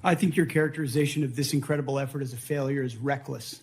I think your characterization of this incredible effort as a failure is reckless.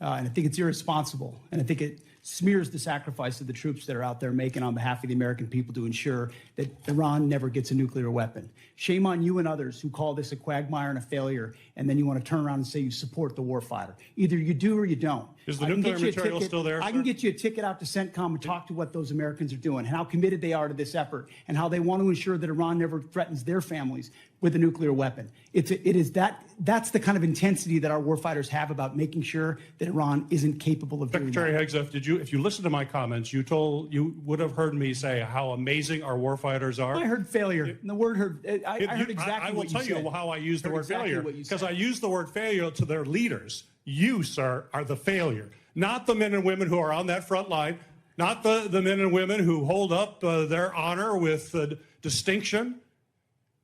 And I think it's irresponsible. And I think it smears the sacrifice of the troops that are out there making on behalf of the American people to ensure that Iran never gets a nuclear weapon. Shame on you and others who call this a quagmire and a failure, and then you want to turn around and say you support the warfighter. Either you do or you don't. Is the nuclear material still there, I can get you a ticket out to CENTCOM and talk to what those Americans are doing and how committed they are to this effort and how they want to ensure that Iran never threatens their families with a nuclear weapon. That's the kind of intensity that our warfighters have about making sure that Iran isn't capable of doing that. Secretary Hegseth, if you listen to my comments, you would have heard me say how amazing our warfighters are. I heard failure. And the word heard. I heard exactly what you said. I will tell you how I use the word exactly failure, because I use the word failure to their leaders. You, sir, are the failure, not the men and women who are on that front line, not the men and women who hold up their honor with distinction.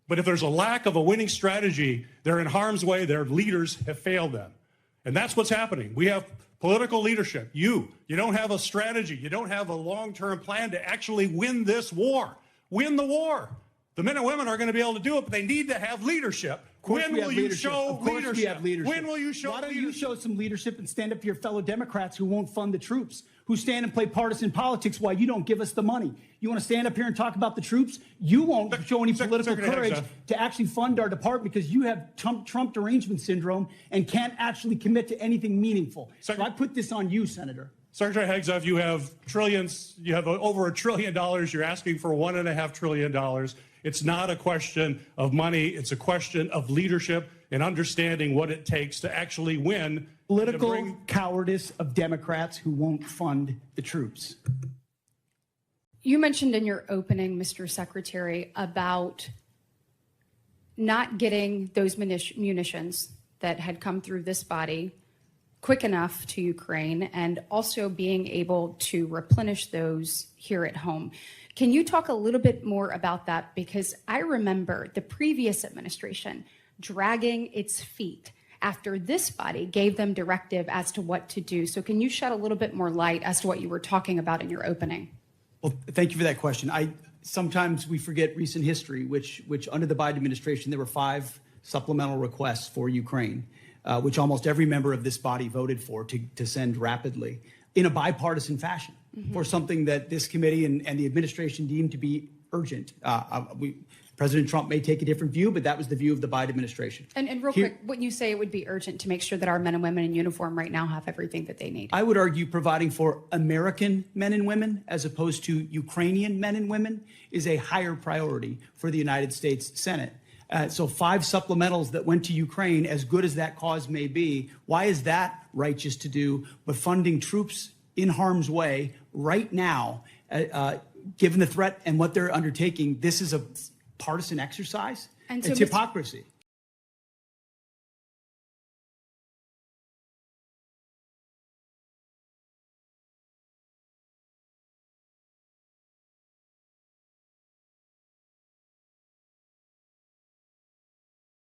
But if there's a lack of a winning strategy, they're in harm's way. Their leaders have failed them. And that's what's happening. We have political leadership. You don't have a strategy. You don't have a long-term plan to actually win this war. Win the war. The men and women are going to be able to do it, but they need to have leadership. When will you show leadership? When will you show leadership? Why don't you show some leadership and stand up to your fellow Democrats who won't fund the troops, who stand and play partisan politics while you don't give us the money? You want to stand up here and talk about the troops? You won't show any political courage to actually fund our department because you have Trump derangement syndrome and can't actually commit to anything meaningful. So I put this on you, Senator. Secretary Hegseth, you have trillions. You have over $1 trillion. You're asking for $1.5 trillion. It's not a question of money. It's a question of leadership and understanding what it takes to actually win. Political cowardice of Democrats who won't fund the troops. You mentioned in your opening, Mr. Secretary, about not getting those munitions that had come through this body quick enough to Ukraine and also being able to replenish those here at home. Can you talk a little bit more about that? Because I remember the previous administration dragging its feet after this body gave them directive as to what to do. So can you shed a little bit more light as to what you were talking about in your opening? Well, thank you for that question. Sometimes we forget recent history, which under the Biden administration, there were 5 supplemental requests for Ukraine, which almost every member of this body voted for to send rapidly in a bipartisan fashion for something that this committee and the administration deemed to be urgent. President Trump may take a different view, but that was the view of the Biden administration. And real quick, wouldn't you say it would be urgent to make sure that our men and women in uniform right now have everything that they need? I would argue providing for American men and women as opposed to Ukrainian men and women is a higher priority for the United States Senate. So 5 supplementals that went to Ukraine, as good as that cause may be, why is that righteous to do? But funding troops in harm's way right now, given the threat and what they're undertaking, this is a partisan exercise. And so it's hypocrisy.